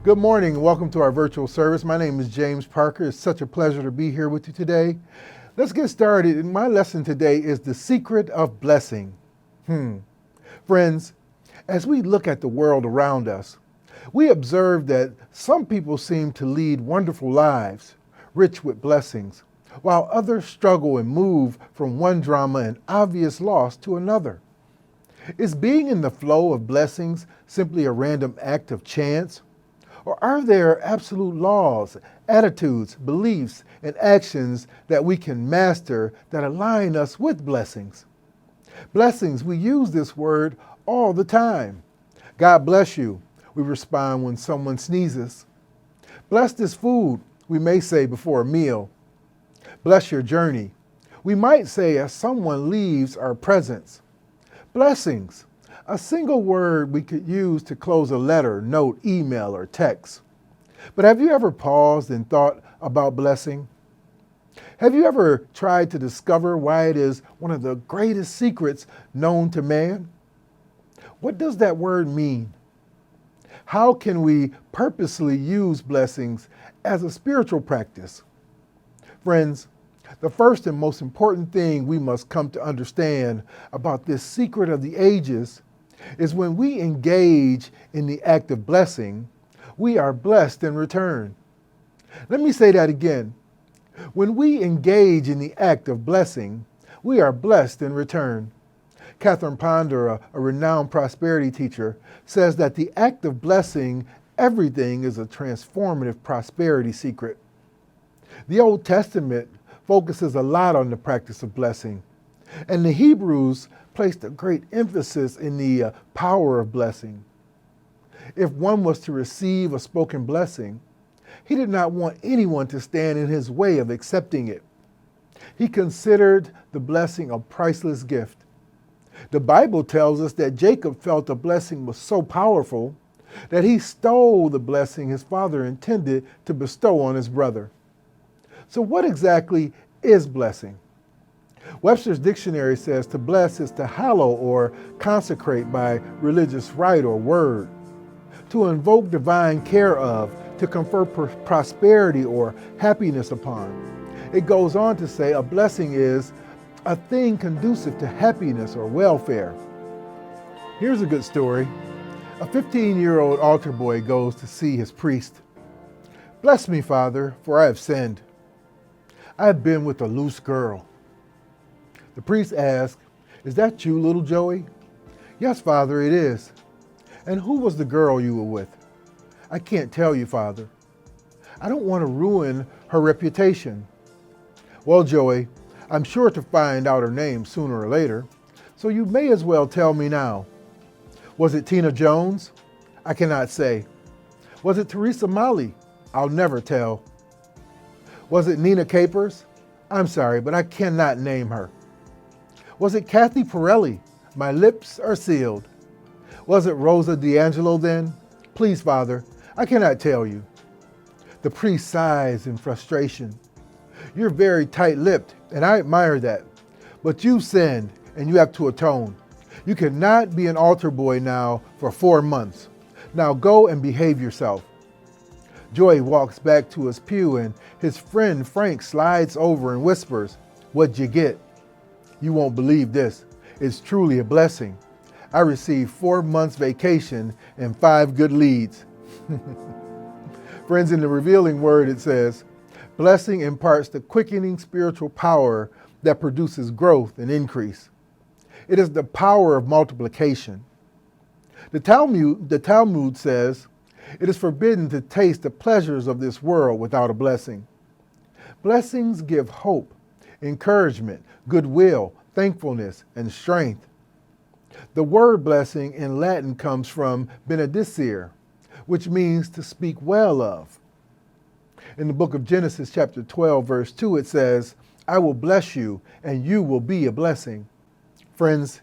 Good morning and welcome to our virtual service. My name is James Parker. It's such a pleasure to be here with you today. Let's get started. And my lesson today is the secret of blessing. Friends, as we look at the world around us, we observe that some people seem to lead wonderful lives, rich with blessings, while others struggle and move from one drama and obvious loss to another. Is being in the flow of blessings simply a random act of chance? Or are there absolute laws, attitudes, beliefs, and actions that we can master that align us with blessings? Blessings, we use this word all the time. God bless you, we respond when someone sneezes. Bless this food, we may say before a meal. Bless your journey, we might say as someone leaves our presence. Blessings, a single word we could use to close a letter, note, email, or text. But have you ever paused and thought about blessing? Have you ever tried to discover why it is one of the greatest secrets known to man? What does that word mean? How can we purposely use blessings as a spiritual practice? Friends, the first and most important thing we must come to understand about this secret of the ages is when we engage in the act of blessing, we are blessed in return. Let me say that again. When we engage in the act of blessing, we are blessed in return. Catherine Ponder, a renowned prosperity teacher, says that the act of blessing everything is a transformative prosperity secret. The Old Testament focuses a lot on the practice of blessing, and the Hebrews placed a great emphasis in the power of blessing. If one was to receive a spoken blessing, he did not want anyone to stand in his way of accepting it. He considered the blessing a priceless gift. The Bible tells us that Jacob felt the blessing was so powerful that he stole the blessing his father intended to bestow on his brother. So what exactly is blessing? Webster's dictionary says to bless is to hallow or consecrate by religious rite or word, to invoke divine care of, to confer prosperity or happiness upon. It goes on to say a blessing is a thing conducive to happiness or welfare. Here's a good story. A 15-year-old altar boy goes to see his priest. "Bless me, Father, for I have sinned. I have been with a loose girl." The priest asks, "Is that you, little Joey?" "Yes, Father, it is." "And who was the girl you were with?" "I can't tell you, Father. I don't want to ruin her reputation." "Well, Joey, I'm sure to find out her name sooner or later, so you may as well tell me now." "Was it Tina Jones?" "I cannot say." "Was it Teresa Molly?" "I'll never tell." "Was it Nina Capers?" "I'm sorry, but I cannot name her." "Was it Kathy Pirelli?" "My lips are sealed." "Was it Rosa D'Angelo then?" "Please, Father, I cannot tell you." The priest sighs in frustration. "You're very tight-lipped, and I admire that. But you've sinned, and you have to atone. You cannot be an altar boy now for 4 months. Now go and behave yourself." Joey walks back to his pew, and his friend Frank slides over and whispers, "What'd you get?" "You won't believe this. It's truly a blessing. I received 4 months vacation and 5 good leads." Friends, in the revealing word it says, blessing imparts the quickening spiritual power that produces growth and increase. It is the power of multiplication. The Talmud says, it is forbidden to taste the pleasures of this world without a blessing. Blessings give hope, encouragement, goodwill, thankfulness, and strength. The word blessing in Latin comes from benedicere, which means to speak well of. In the book of Genesis chapter 12, verse 2, it says, "I will bless you, and you will be a blessing." Friends,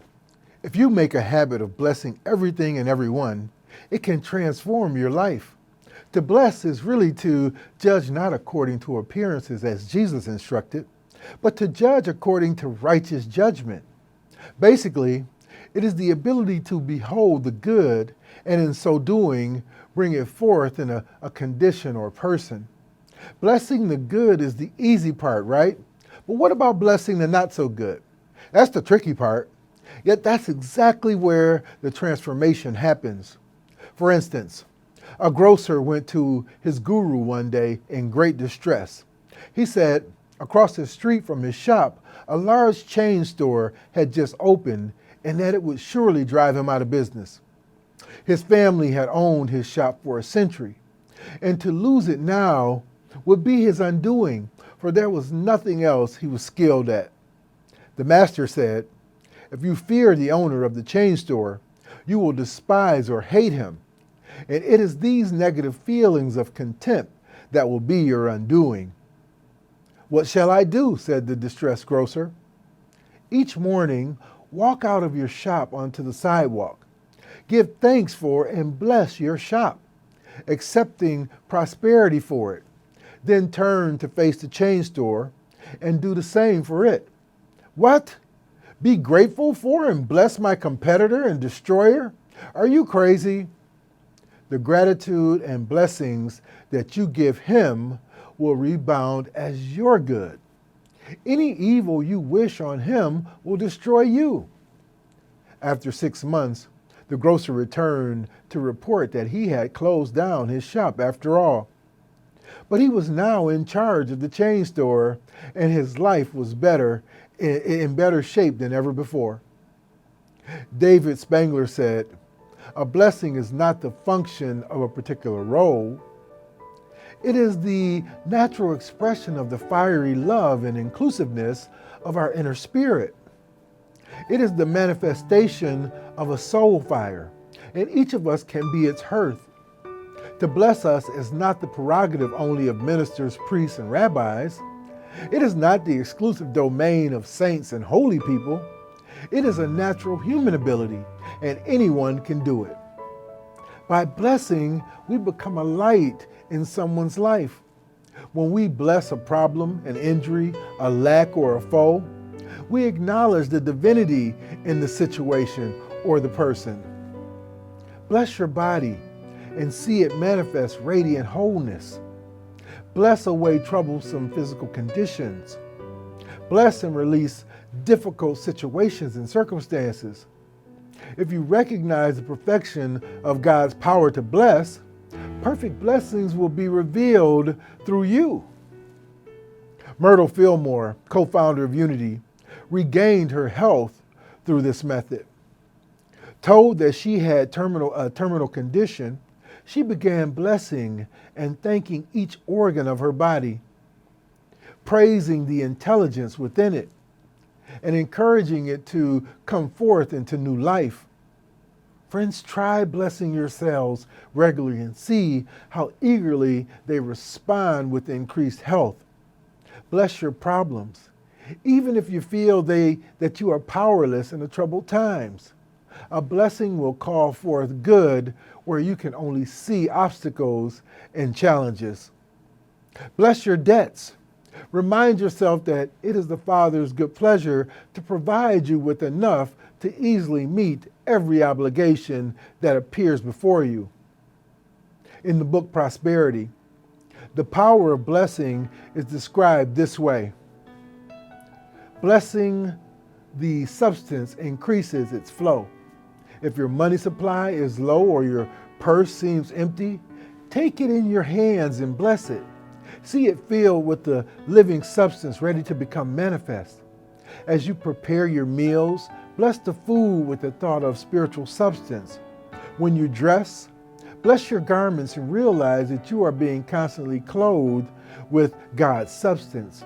if you make a habit of blessing everything and everyone, it can transform your life. To bless is really to judge not according to appearances as Jesus instructed, but to judge according to righteous judgment. Basically, It is the ability to behold the good and in so doing, bring it forth in a condition or person. Blessing the good is the easy part, right? But what about blessing the not so good? That's the tricky part. Yet that's exactly where the transformation happens. For instance, a grocer went to his guru one day in great distress. He said across the street from his shop, a large chain store had just opened and that it would surely drive him out of business. His family had owned his shop for a century, and to lose it now would be his undoing, for there was nothing else he was skilled at. The master said, "If you fear the owner of the chain store, you will despise or hate him. And it is these negative feelings of contempt that will be your undoing." "What shall I do?" said the distressed grocer. "Each morning, walk out of your shop onto the sidewalk. Give thanks for and bless your shop, accepting prosperity for it. Then turn to face the chain store and do the same for it." "What? Be grateful for and bless my competitor and destroyer? Are you crazy?" The gratitude and blessings that you give him will rebound as your good. Any evil you wish on him will destroy you. After 6 months, the grocer returned to report that he had closed down his shop after all. But he was now in charge of the chain store, and his life was in better shape than ever before. David Spangler said, "A blessing is not the function of a particular role. It is the natural expression of the fiery love and inclusiveness of our inner spirit. It is the manifestation of a soul fire, and each of us can be its hearth. To bless us is not the prerogative only of ministers, priests, and rabbis. It is not the exclusive domain of saints and holy people. It is a natural human ability, and anyone can do it. By blessing, we become a light in someone's life. When we bless a problem, an injury, a lack, or a foe, we acknowledge the divinity in the situation or the person. Bless your body and see it manifest radiant wholeness. Bless away troublesome physical conditions. Bless and release difficult situations and circumstances. If you recognize the perfection of God's power to bless, perfect blessings will be revealed through you. Myrtle Fillmore, co-founder of Unity, regained her health through this method. Told that she had a terminal condition, she began blessing and thanking each organ of her body, praising the intelligence within it, and encouraging it to come forth into new life. Friends, try blessing yourselves regularly and see how eagerly they respond with increased health. Bless your problems, even if you feel that you are powerless in the troubled times. A blessing will call forth good where you can only see obstacles and challenges. Bless your debts. Remind yourself that it is the Father's good pleasure to provide you with enough to easily meet every obligation that appears before you. In the book Prosperity, the power of blessing is described this way. Blessing the substance increases its flow. If your money supply is low or your purse seems empty, take it in your hands and bless it. See it filled with the living substance ready to become manifest. As you prepare your meals, bless the food with the thought of spiritual substance. When you dress, bless your garments and realize that you are being constantly clothed with God's substance.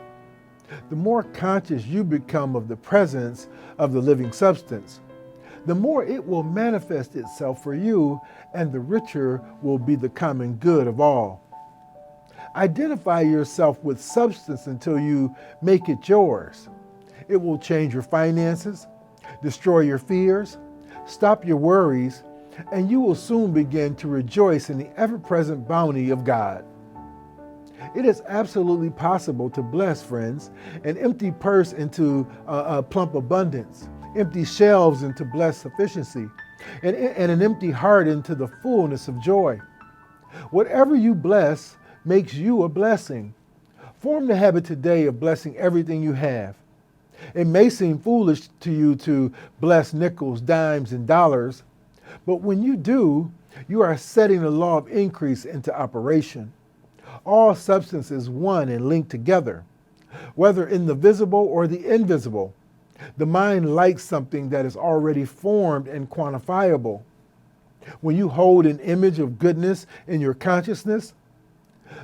The more conscious you become of the presence of the living substance, the more it will manifest itself for you, and the richer will be the common good of all. Identify yourself with substance until you make it yours. It will change your finances, destroy your fears, stop your worries, and you will soon begin to rejoice in the ever-present bounty of God. It is absolutely possible to bless, friends, an empty purse into a plump abundance. empty shelves into blessed sufficiency, and an empty heart into the fullness of joy. Whatever you bless makes you a blessing. Form the habit today of blessing everything you have. It may seem foolish to you to bless nickels, dimes, and dollars, but when you do, you are setting the law of increase into operation. All substance is one and linked together, whether in the visible or the invisible. The mind likes something that is already formed and quantifiable. When you hold an image of goodness in your consciousness,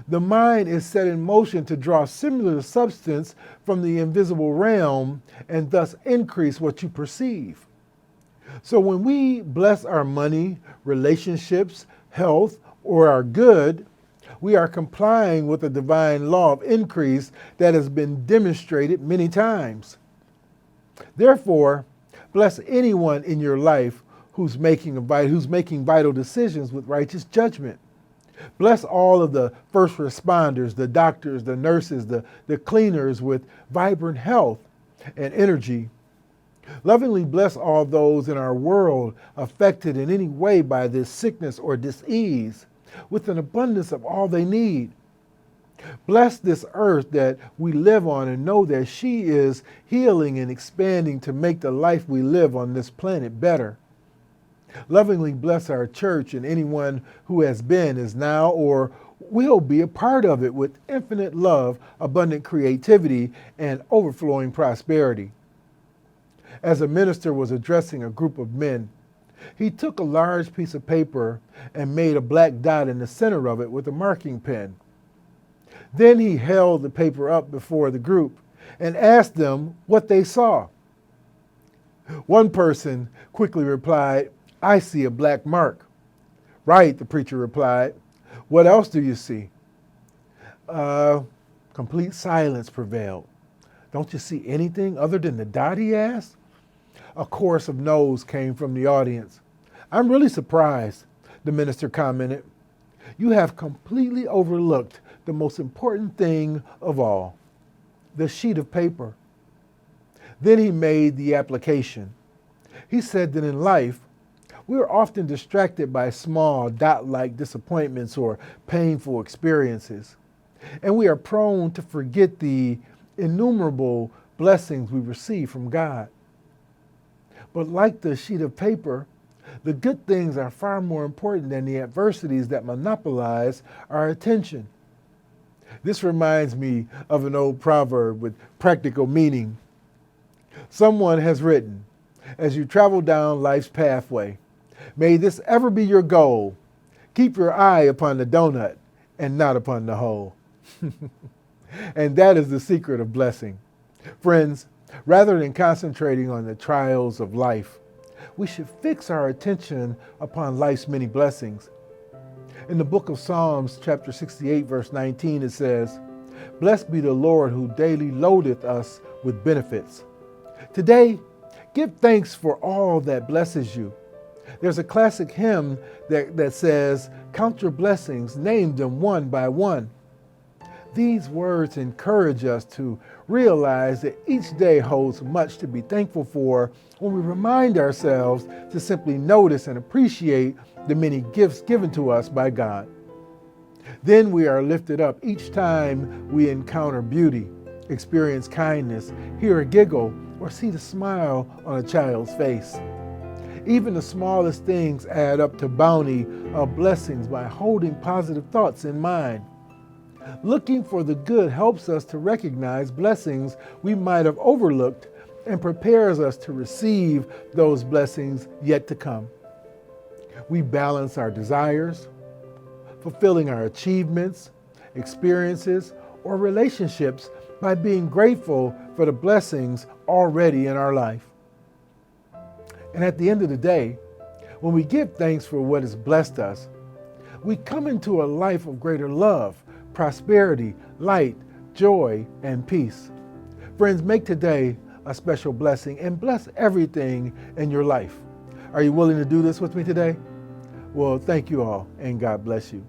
the mind is set in motion to draw similar substance from the invisible realm and thus increase what you perceive. So when we bless our money, relationships, health, or our good, we are complying with the divine law of increase that has been demonstrated many times. Therefore, bless anyone in your life who's making vital decisions with righteous judgment. Bless all of the first responders, the doctors, the nurses, the cleaners with vibrant health and energy. Lovingly bless all those in our world affected in any way by this sickness or disease with an abundance of all they need. Bless this earth that we live on and know that she is healing and expanding to make the life we live on this planet better. Lovingly bless our church and anyone who has been, is now, or will be a part of it with infinite love, abundant creativity, and overflowing prosperity. As a minister was addressing a group of men, he took a large piece of paper and made a black dot in the center of it with a marking pen. Then he held the paper up before the group and asked them what they saw. One person quickly replied, "I see a black mark." "Right," the preacher replied. "What else do you see?" Complete silence prevailed. "Don't you see anything other than the dot?" he asked. A chorus of no's came from the audience. "I'm really surprised," the minister commented. "You have completely overlooked the most important thing of all, the sheet of paper." Then he made the application. He said that in life, we are often distracted by small dot-like disappointments or painful experiences, and we are prone to forget the innumerable blessings we receive from God. But like the sheet of paper, the good things are far more important than the adversities that monopolize our attention. This reminds me of an old proverb with practical meaning. Someone has written, "As you travel down life's pathway, may this ever be your goal. Keep your eye upon the donut and not upon the hole." And that is the secret of blessing. Friends, rather than concentrating on the trials of life, we should fix our attention upon life's many blessings. In the book of Psalms, chapter 68, verse 19, it says, "Blessed be the Lord who daily loadeth us with benefits." Today, give thanks for all that blesses you. There's a classic hymn that says, "Count your blessings, name them one by one." These words encourage us to realize that each day holds much to be thankful for when we remind ourselves to simply notice and appreciate the many gifts given to us by God. Then we are lifted up each time we encounter beauty, experience kindness, hear a giggle, or see the smile on a child's face. Even the smallest things add up to bounty of blessings by holding positive thoughts in mind. Looking for the good helps us to recognize blessings we might have overlooked and prepares us to receive those blessings yet to come. We balance our desires, fulfilling our achievements, experiences, or relationships by being grateful for the blessings already in our life. And at the end of the day, when we give thanks for what has blessed us, we come into a life of greater love, prosperity, light, joy, and peace. Friends, make today a special blessing and bless everything in your life. Are you willing to do this with me today? Well, thank you all, and God bless you.